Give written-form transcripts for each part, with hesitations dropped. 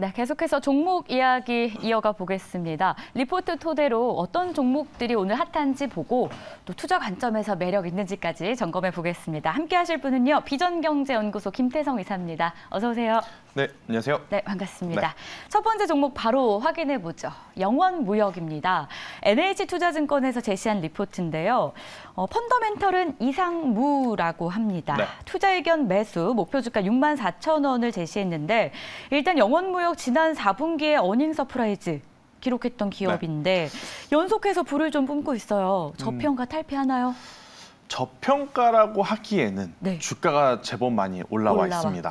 네, 계속해서 종목 이야기 이어가 보겠습니다. 리포트 토대로 어떤 종목들이 오늘 핫한지 보고 또 투자 관점에서 매력 있는지까지 점검해 보겠습니다. 함께 하실 분은요, 비전경제연구소 김태성 이사입니다. 어서 오세요. 네, 안녕하세요. 네, 반갑습니다. 첫 번째 종목 바로 확인해 보죠. 영원무역입니다. NH투자증권에서 제시한 리포트인데요. 펀더멘털은 이상무라고 합니다. 네. 투자 의견 매수, 목표 주가 64,000원을 제시했는데 일단 영원무역 지난 4분기에 어닝 서프라이즈 기록했던 기업인데 연속해서 불을 좀 뿜고 있어요. 저평가 탈피하나요? 저평가라고 하기에는 주가가 제법 많이 올라와 있습니다.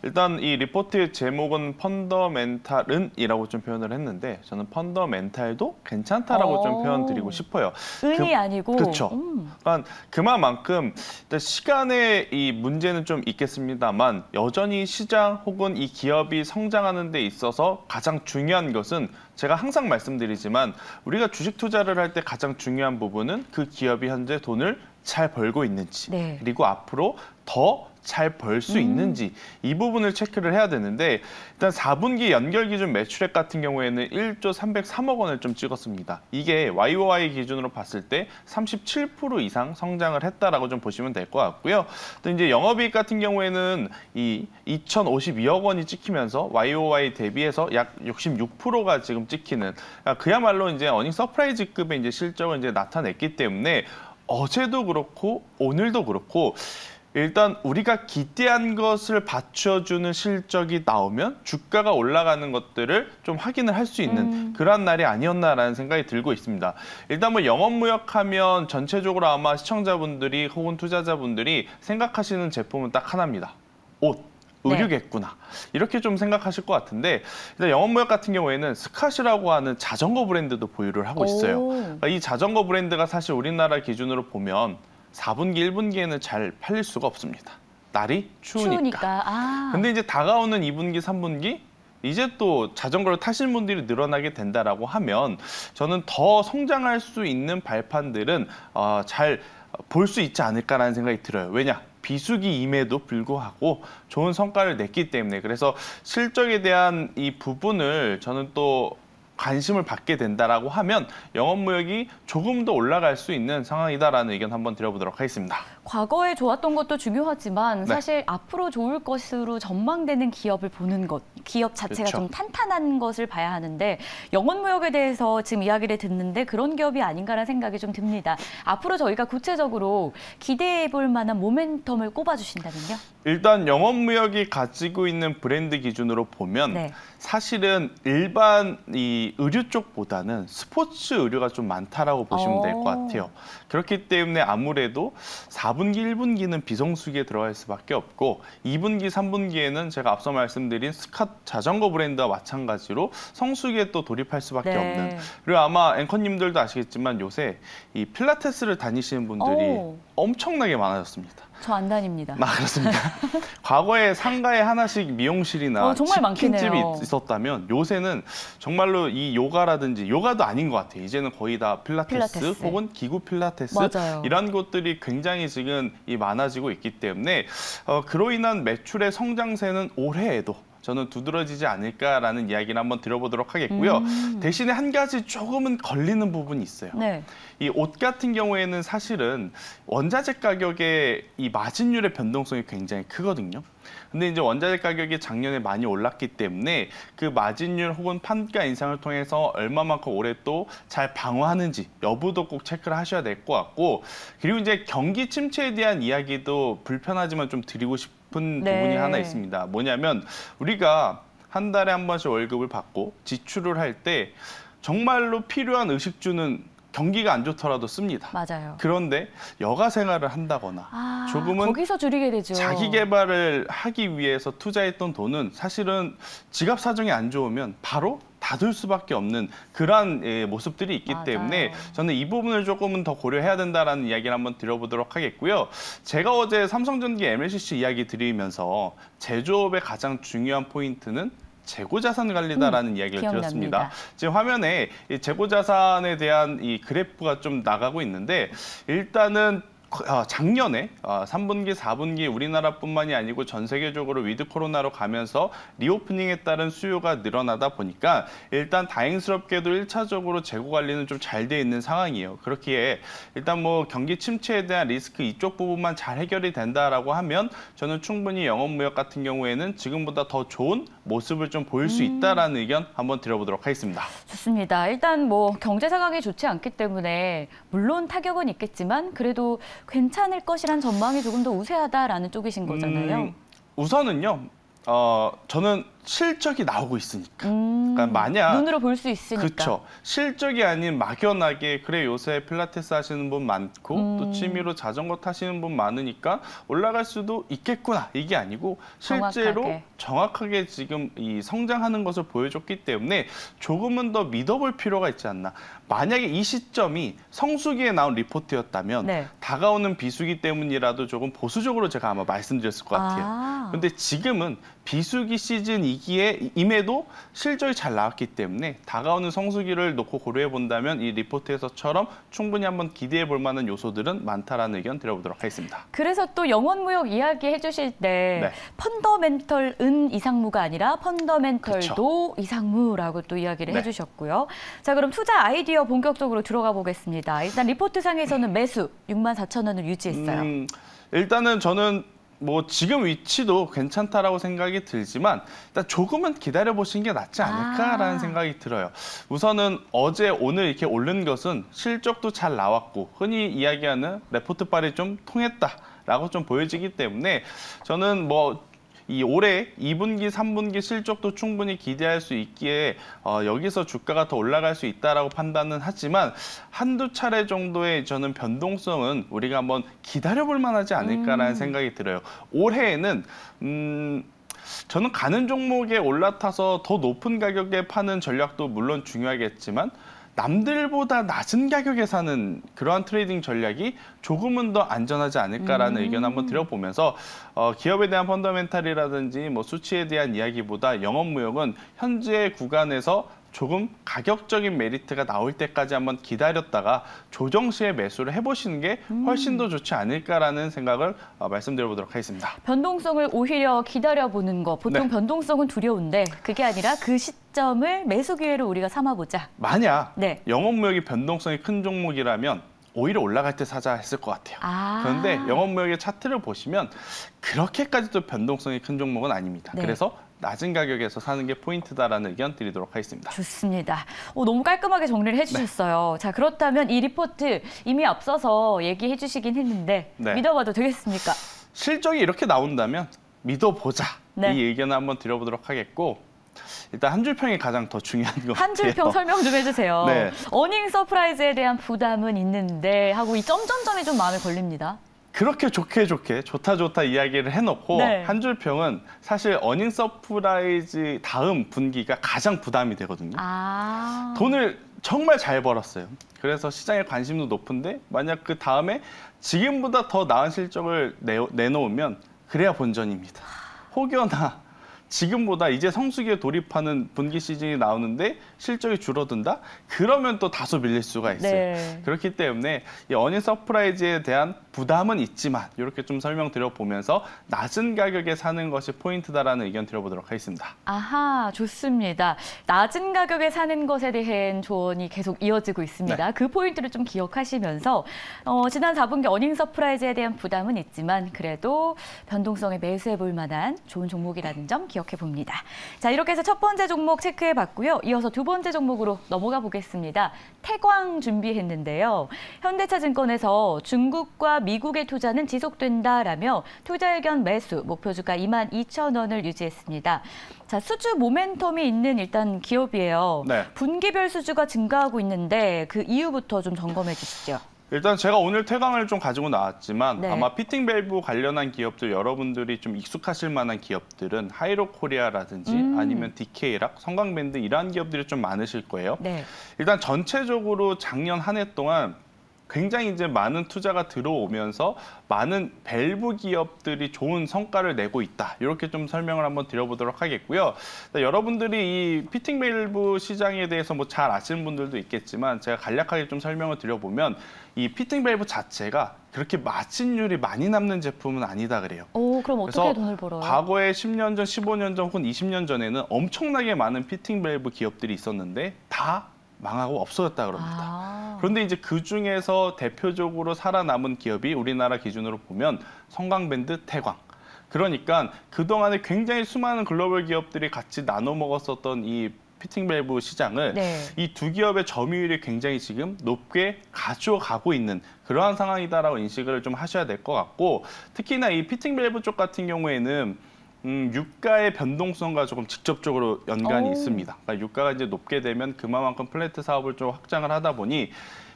일단 이 리포트의 제목은 펀더멘탈은이라고 좀 표현을 했는데 저는 펀더멘탈도 괜찮다라고 좀 표현드리고 싶어요. 은이 아니고. 그렇죠. 그러니까 그만큼 시간의 이 문제는 좀 있겠습니다만 여전히 시장 혹은 이 기업이 성장하는 데 있어서 가장 중요한 것은 제가 항상 말씀드리지만 우리가 주식 투자를 할 때 가장 중요한 부분은 그 기업이 현재 돈을 잘 벌고 있는지 그리고 앞으로 더 잘 벌 수 있는지 이 부분을 체크를 해야 되는데 일단 4분기 연결 기준 매출액 같은 경우에는 1조 303억 원을 좀 찍었습니다. 이게 YOY 기준으로 봤을 때 37% 이상 성장을 했다라고 좀 보시면 될 것 같고요. 또 이제 영업이익 같은 경우에는 이 2,052억 원이 찍히면서 YOY 대비해서 약 66%가 지금 찍히는 그야말로 이제 어닝 서프라이즈급의 이제 실적을 이제 나타냈기 때문에 어제도 그렇고 오늘도 그렇고 일단 우리가 기대한 것을 받쳐주는 실적이 나오면 주가가 올라가는 것들을 좀 확인을 할 수 있는 그런 날이 아니었나라는 생각이 들고 있습니다. 일단 뭐 영업무역하면 전체적으로 아마 시청자분들이 혹은 투자자분들이 생각하시는 제품은 딱 하나입니다. 옷. 의류겠구나. 이렇게 좀 생각하실 것 같은데 일단 영업무역 같은 경우에는 스캇이라고 하는 자전거 브랜드도 보유를 하고 있어요. 이 자전거 브랜드가 사실 우리나라 기준으로 보면 4분기, 1분기에는 잘 팔릴 수가 없습니다. 날이 추우니까. 근데 이제 다가오는 2분기, 3분기 이제 또 자전거를 타시는 분들이 늘어나게 된다라고 하면 저는 더 성장할 수 있는 발판들은 잘 볼 수 있지 않을까라는 생각이 들어요. 왜냐? 비수기임에도 불구하고 좋은 성과를 냈기 때문에 그래서 실적에 대한 이 부분을 저는 또 관심을 받게 된다라고 하면 영업무역이 조금 더 올라갈 수 있는 상황이다라는 의견 한번 드려보도록 하겠습니다. 과거에 좋았던 것도 중요하지만 사실 앞으로 좋을 것으로 전망되는 기업을 보는 것, 기업 자체가 좀 탄탄한 것을 봐야 하는데 영업무역에 대해서 지금 이야기를 듣는데 그런 기업이 아닌가라는 생각이 좀 듭니다. 앞으로 저희가 구체적으로 기대해 볼 만한 모멘텀을 꼽아주신다면요? 일단 영업무역이 가지고 있는 브랜드 기준으로 보면 사실은 일반 이 의류 쪽보다는 스포츠 의류가 좀 많다라고 보시면 될 것 같아요. 그렇기 때문에 아무래도 4분기, 1분기는 비성수기에 들어갈 수밖에 없고 2분기, 3분기에는 제가 앞서 말씀드린 스캇 자전거 브랜드와 마찬가지로 성수기에 또 돌입할 수밖에 없는. 그리고 아마 앵커님들도 아시겠지만 요새 이 필라테스를 다니시는 분들이 엄청나게 많아졌습니다. 저 안 다닙니다. 그렇습니다. 과거에 상가에 하나씩 미용실이나 치킨집이 있었다면 요새는 정말로 이 요가라든지 요가도 아닌 것 같아요. 이제는 거의 다 필라테스. 혹은 기구 필라테스 이런 곳들이 굉장히 지금 많아지고 있기 때문에 그로 인한 매출의 성장세는 올해에도 저는 두드러지지 않을까라는 이야기를 한번 드려보도록 하겠고요. 대신에 한 가지 조금은 걸리는 부분이 있어요. 이 옷 같은 경우에는 사실은 원자재 가격의 이 마진율의 변동성이 굉장히 크거든요. 근데 이제 원자재 가격이 작년에 많이 올랐기 때문에 그 마진율 혹은 판가 인상을 통해서 얼마만큼 올해 또 잘 방어하는지 여부도 꼭 체크를 하셔야 될 것 같고 그리고 이제 경기 침체에 대한 이야기도 불편하지만 좀 드리고 싶은 부분이 하나 있습니다. 뭐냐면 우리가 한 달에 한 번씩 월급을 받고 지출을 할 때 정말로 필요한 의식주는 경기가 안 좋더라도 씁니다. 맞아요. 그런데 여가 생활을 한다거나 조금은 거기서 줄이게 되죠. 자기 개발을 하기 위해서 투자했던 돈은 사실은 지갑 사정이 안 좋으면 바로 닫을 수밖에 없는 그러한 모습들이 있기 때문에 저는 이 부분을 조금은 더 고려해야 된다라는 이야기를 한번 드려보도록 하겠고요. 제가 어제 삼성전기 MLCC 이야기 드리면서 제조업의 가장 중요한 포인트는 재고자산 관리다라는 이야기를 드렸습니다. 지금 화면에 이 재고자산에 대한 이 그래프가 좀 나가고 있는데 일단은 작년에 3분기, 4분기 우리나라뿐만이 아니고 전 세계적으로 위드 코로나로 가면서 리오프닝에 따른 수요가 늘어나다 보니까 일단 다행스럽게도 1차적으로 재고 관리는 좀 잘 돼 있는 상황이에요. 그렇기에 일단 뭐 경기 침체에 대한 리스크 이쪽 부분만 잘 해결이 된다라고 하면 저는 충분히 영업무역 같은 경우에는 지금보다 더 좋은 모습을 좀 보일 수 있다라는 의견 한번 드려보도록 하겠습니다. 좋습니다. 일단 뭐 경제 상황이 좋지 않기 때문에 물론 타격은 있겠지만 그래도 괜찮을 것이란 전망이 조금 더 우세하다라는 쪽이신 거잖아요. 우선은요. 저는 실적이 나오고 있으니까. 그러니까 만약 눈으로 볼 수 있으니까. 그렇죠. 실적이 아닌 막연하게 그래 요새 필라테스 하시는 분 많고 또 취미로 자전거 타시는 분 많으니까 올라갈 수도 있겠구나. 이게 아니고 실제로 정확하게 지금 이 성장하는 것을 보여줬기 때문에 조금은 더 믿어볼 필요가 있지 않나. 만약에 이 시점이 성수기에 나온 리포트였다면 네. 다가오는 비수기 때문이라도 조금 보수적으로 제가 아마 말씀드렸을 것 같아요. 그런데 지금은 비수기 시즌이기에 임에도 실적이 잘 나왔기 때문에 다가오는 성수기를 놓고 고려해 본다면 이 리포트에서처럼 충분히 한번 기대해 볼 만한 요소들은 많다라는 의견 드려보도록 하겠습니다. 그래서 또 영원무역 이야기 해주실 때 네. 펀더멘털은 이상무가 아니라 펀더멘털도 그쵸. 이상무라고 또 이야기를 네. 해주셨고요. 자, 그럼 투자 아이디어 본격적으로 들어가 보겠습니다. 일단 리포트상에서는 매수 64,000원을 유지했어요. 일단은 저는 뭐 지금 위치도 괜찮다라고 생각이 들지만 일단 조금은 기다려 보시는 게 낫지 않을까라는 생각이 들어요. 우선은 어제 오늘 이렇게 오른 것은 실적도 잘 나왔고 흔히 이야기하는 레포트빨이 좀 통했다라고 좀 보여지기 때문에 저는 뭐 이 올해 2분기, 3분기 실적도 충분히 기대할 수 있기에 여기서 주가가 더 올라갈 수 있다라고 판단은 하지만 한두 차례 정도의 저는 변동성은 우리가 한번 기다려볼 만하지 않을까라는 생각이 들어요. 올해에는 저는 가는 종목에 올라타서 더 높은 가격에 파는 전략도 물론 중요하겠지만 남들보다 낮은 가격에 사는 그러한 트레이딩 전략이 조금은 더 안전하지 않을까라는 의견 한번 드려보면서 기업에 대한 펀더멘탈이라든지 뭐 수치에 대한 이야기보다 영업무역은 현재 구간에서 조금 가격적인 메리트가 나올 때까지 한번 기다렸다가 조정 시에 매수를 해보시는 게 훨씬 더 좋지 않을까라는 생각을 말씀드려보도록 하겠습니다. 변동성을 오히려 기다려보는 거. 보통 네. 변동성은 두려운데 그게 아니라 그 시점을 매수 기회로 우리가 삼아보자. 만약 네. 영업무역이 변동성이 큰 종목이라면 오히려 올라갈 때 사자 했을 것 같아요. 그런데 영업무역의 차트를 보시면 그렇게까지도 변동성이 큰 종목은 아닙니다. 네. 그래서 낮은 가격에서 사는 게 포인트다라는 의견 드리도록 하겠습니다. 좋습니다. 너무 깔끔하게 정리를 해주셨어요. 자, 그렇다면 이 리포트 이미 앞서서 얘기해 주시긴 했는데 네. 믿어봐도 되겠습니까? 실적이 이렇게 나온다면 믿어보자. 네. 이 의견을 한번 드려보도록 하겠고 일단 한 줄 평이 가장 더 중요한 것 같아요. 한 줄 평 설명 좀 해주세요. 네. 어닝 서프라이즈에 대한 부담은 있는데 하고 이 점점점이 좀 마음에 걸립니다. 그렇게 좋게 좋다 이야기를 해놓고 네. 한 줄 평은 사실 어닝 서프라이즈 다음 분기가 가장 부담이 되거든요. 돈을 정말 잘 벌었어요. 그래서 시장에 관심도 높은데 만약 그 다음에 지금보다 더 나은 실적을 내놓으면 그래야 본전입니다. 혹여나 지금보다 이제 성수기에 돌입하는 분기 시즌이 나오는데 실적이 줄어든다? 그러면 또 다소 밀릴 수가 있어요. 네. 그렇기 때문에 이 어닝 서프라이즈에 대한 부담은 있지만 이렇게 좀 설명드려보면서 낮은 가격에 사는 것이 포인트다라는 의견 드려보도록 하겠습니다. 아하, 좋습니다. 낮은 가격에 사는 것에 대한 조언이 계속 이어지고 있습니다. 네. 그 포인트를 좀 기억하시면서 지난 4분기 어닝 서프라이즈에 대한 부담은 있지만 그래도 변동성에 매수해 볼 만한 좋은 종목이라는 점 기억해 봅니다. 자, 이렇게 해서 첫 번째 종목 체크해 봤고요. 이어서 두 번째 종목으로 넘어가 보겠습니다. 태광 준비했는데요. 현대차증권에서 중국과 미국의 투자는 지속된다라며 투자 의견 매수 목표 주가 22,000원을 유지했습니다. 자, 수주 모멘텀이 있는 일단 기업이에요. 네. 분기별 수주가 증가하고 있는데 그 이유부터 좀 점검해 주시죠. 일단 제가 오늘 태광을 좀 가지고 나왔지만 네. 아마 피팅 밸브 관련한 기업들 여러분들이 좀 익숙하실 만한 기업들은 하이로 코리아라든지 아니면 DK락, 성광밴드 이러한 기업들이 좀 많으실 거예요. 네. 일단 전체적으로 작년 한 해 동안 굉장히 이제 많은 투자가 들어오면서 많은 밸브 기업들이 좋은 성과를 내고 있다. 이렇게 좀 설명을 한번 드려보도록 하겠고요. 여러분들이 이 피팅 밸브 시장에 대해서 뭐 잘 아시는 분들도 있겠지만 제가 간략하게 좀 설명을 드려보면 이 피팅 밸브 자체가 그렇게 마진율이 많이 남는 제품은 아니다 그래요. 오, 그럼 어떻게 돈을 벌어요? 과거에 10년 전, 15년 전 혹은 20년 전에는 엄청나게 많은 피팅 밸브 기업들이 있었는데 다 망하고 없어졌다 그럽니다. 그런데 이제 그 중에서 대표적으로 살아남은 기업이 우리나라 기준으로 보면 성광밴드, 태광. 그러니까 그동안에 굉장히 수많은 글로벌 기업들이 같이 나눠 먹었었던 이 피팅 밸브 시장을 이 두 기업의 점유율이 굉장히 지금 높게 가져가고 있는 그러한 상황이다라고 인식을 좀 하셔야 될 것 같고, 특히나 이 피팅 밸브 쪽 같은 경우에는 유가의 변동성과 조금 직접적으로 연관이 있습니다. 그러니까 유가가 이제 높게 되면 그만큼 플랜트 사업을 좀 확장을 하다 보니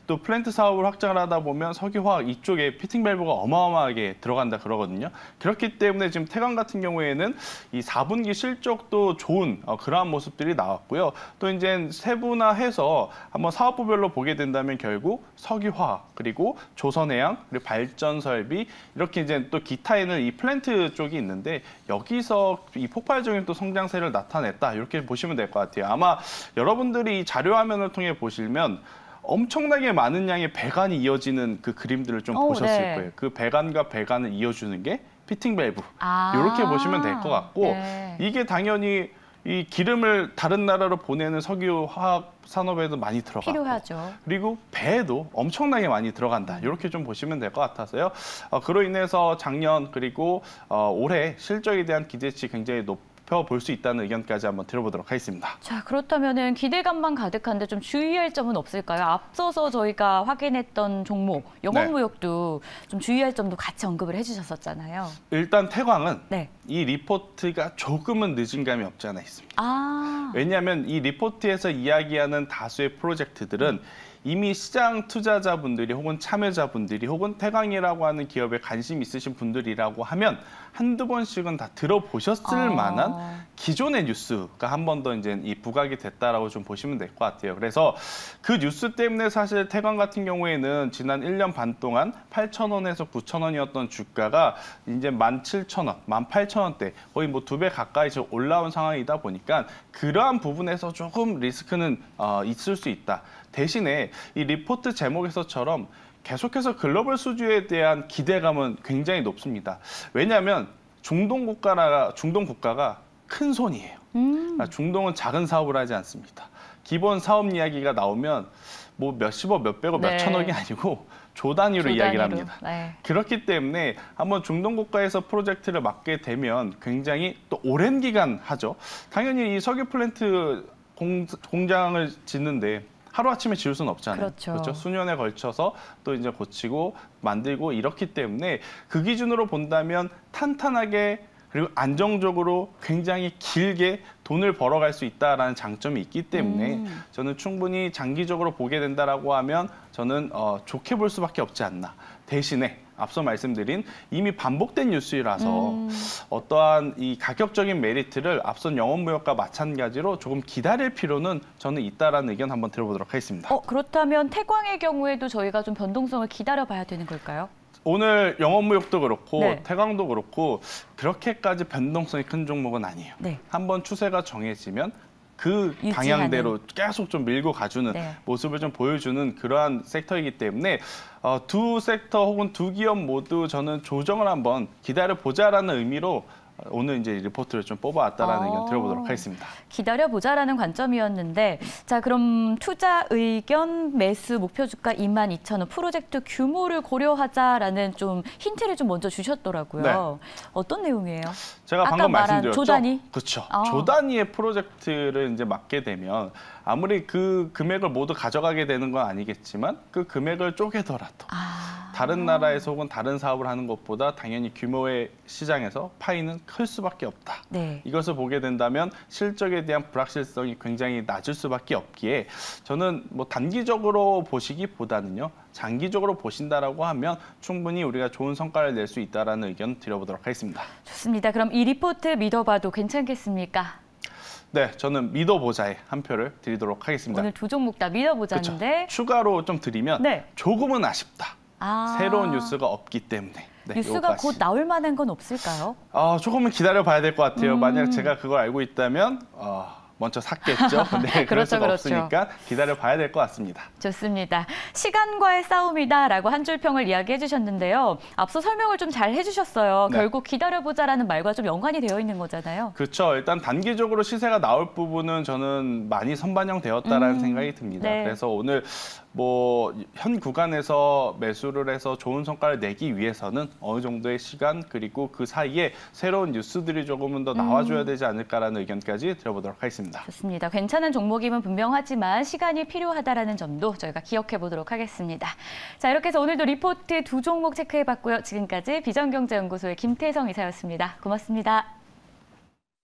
또 플랜트 사업을 확장을 하다 보면 석유화학 이쪽에 피팅 밸브가 어마어마하게 들어간다 그러거든요. 그렇기 때문에 지금 태광 같은 경우에는 이 4분기 실적도 좋은 그러한 모습들이 나왔고요. 또 이제 세분화해서 한번 사업부별로 보게 된다면 결국 석유화학 그리고 조선해양 그리고 발전 설비 이렇게 이제 또 기타에는 이 플랜트 쪽이 있는데 여기서 이 폭발적인 또 성장세를 나타냈다 이렇게 보시면 될 것 같아요. 아마 여러분들이 이 자료 화면을 통해 보시면 엄청나게 많은 양의 배관이 이어지는 그 그림들을 좀 보셨을 거예요. 그 배관과 배관을 이어주는 게 피팅 밸브. 이렇게 보시면 될 것 같고 이게 당연히 이 기름을 다른 나라로 보내는 석유 화학 산업에도 많이 들어가고 필요하죠. 그리고 배에도 엄청나게 많이 들어간다. 이렇게 좀 보시면 될 것 같아서요. 그로 인해서 작년 그리고 올해 실적에 대한 기대치 굉장히 볼 수 있다는 의견까지 한번 들어보도록 하겠습니다. 자, 그렇다면은 기대감만 가득한데 좀 주의할 점은 없을까요? 앞서서 저희가 확인했던 종목, 영업무역도 좀 주의할 점도 같이 언급을 해주셨었잖아요. 일단 태광은 이 리포트가 조금은 늦은 감이 없지 않아 있습니다. 왜냐하면 이 리포트에서 이야기하는 다수의 프로젝트들은 이미 시장 투자자분들이 혹은 참여자분들이 혹은 태광이라고 하는 기업에 관심 있으신 분들이라고 하면 한두 번씩은 다 들어보셨을 만한 기존의 뉴스가 한 번 더 이제 이 부각이 됐다라고 좀 보시면 될 것 같아요. 그래서 그 뉴스 때문에 사실 태광 같은 경우에는 지난 1년 반 동안 8,000원에서 9,000원이었던 주가가 이제 17,000원, 18,000원대 거의 뭐 2배 가까이 지금 올라온 상황이다 보니까 그러한 부분에서 조금 리스크는 있을 수 있다. 대신에 이 리포트 제목에서처럼 계속해서 글로벌 수주에 대한 기대감은 굉장히 높습니다. 왜냐하면 중동 국가가 큰 손이에요. 중동은 작은 사업을 하지 않습니다. 기본 사업 이야기가 나오면 뭐 몇십억, 몇백억, 몇천억이 아니고 조 단위로 이야기를 합니다. 그렇기 때문에 한번 중동 국가에서 프로젝트를 맡게 되면 굉장히 또 오랜 기간 하죠. 당연히 이 석유 플랜트 공장을 짓는데 하루아침에 지을 수는 없잖아요. 그렇죠. 수년에 걸쳐서 또 이제 고치고 만들고 이렇기 때문에 그 기준으로 본다면 탄탄하게 그리고 안정적으로 굉장히 길게 돈을 벌어갈 수 있다라는 장점이 있기 때문에 저는 충분히 장기적으로 보게 된다라고 하면 저는 좋게 볼 수밖에 없지 않나. 대신에 앞서 말씀드린 이미 반복된 뉴스라서 어떠한 이 가격적인 메리트를 앞선 영업무역과 마찬가지로 조금 기다릴 필요는 저는 있다라는 의견 한번 들어보도록 하겠습니다. 그렇다면 태광의 경우에도 저희가 좀 변동성을 기다려봐야 되는 걸까요? 오늘 영업무역도 그렇고 태광도 그렇고 그렇게까지 변동성이 큰 종목은 아니에요. 한번 추세가 정해지면 그 방향대로 계속 좀 밀고 가주는 모습을 좀 보여주는 그러한 섹터이기 때문에 두 섹터 혹은 두 기업 모두 저는 조정을 한번 기다려보자라는 의미로 오늘 이제 리포트를 좀 뽑아왔다라는 의견 들어보도록 하겠습니다. 기다려보자라는 관점이었는데, 자, 그럼 투자 의견, 매수 목표 주가 22,000원, 프로젝트 규모를 고려하자라는 좀 힌트를 좀 먼저 주셨더라고요. 어떤 내용이에요? 제가 방금 말씀드렸죠. 조 단위? 그렇죠. 조 단위의 프로젝트를 이제 맡게 되면 아무리 그 금액을 모두 가져가게 되는 건 아니겠지만 그 금액을 쪼개더라도 다른 나라에서 혹은 다른 사업을 하는 것보다 당연히 규모의 시장에서 파이는 클 수밖에 없다. 이것을 보게 된다면 실적에 대한 불확실성이 굉장히 낮을 수밖에 없기에 저는 뭐 단기적으로 보시기보다는요. 장기적으로 보신다라고 하면 충분히 우리가 좋은 성과를 낼 수 있다라는 의견 드려보도록 하겠습니다. 좋습니다. 그럼 이 리포트 믿어봐도 괜찮겠습니까? 네, 저는 믿어보자에 한 표를 드리도록 하겠습니다. 오늘 두 종목 다 믿어보자인데. 추가로 좀 드리면 네. 조금은 아쉽다. 새로운 뉴스가 없기 때문에. 네, 뉴스가 요거까지. 곧 나올 만한 건 없을까요? 조금은 기다려봐야 될 것 같아요. 만약 제가 그걸 알고 있다면 먼저 샀겠죠. 네, 그럴 수가 없으니까 기다려봐야 될 것 같습니다. 좋습니다. 시간과의 싸움이다라고 한 줄 평을 이야기해 주셨는데요. 앞서 설명을 좀 잘 해주셨어요. 네. 결국 기다려보자라는 말과 좀 연관이 되어 있는 거잖아요. 그렇죠. 일단 단기적으로 시세가 나올 부분은 저는 많이 선반영되었다라는 생각이 듭니다. 네. 그래서 오늘 현 구간에서 매수를 해서 좋은 성과를 내기 위해서는 어느 정도의 시간 그리고 그 사이에 새로운 뉴스들이 조금은 더 나와줘야 되지 않을까라는 의견까지 드려보도록 하겠습니다. 좋습니다. 괜찮은 종목임은 분명하지만 시간이 필요하다라는 점도 저희가 기억해 보도록 하겠습니다. 자, 이렇게 해서 오늘도 리포트 두 종목 체크해봤고요. 지금까지 비전경제연구소의 김태성 이사였습니다. 고맙습니다.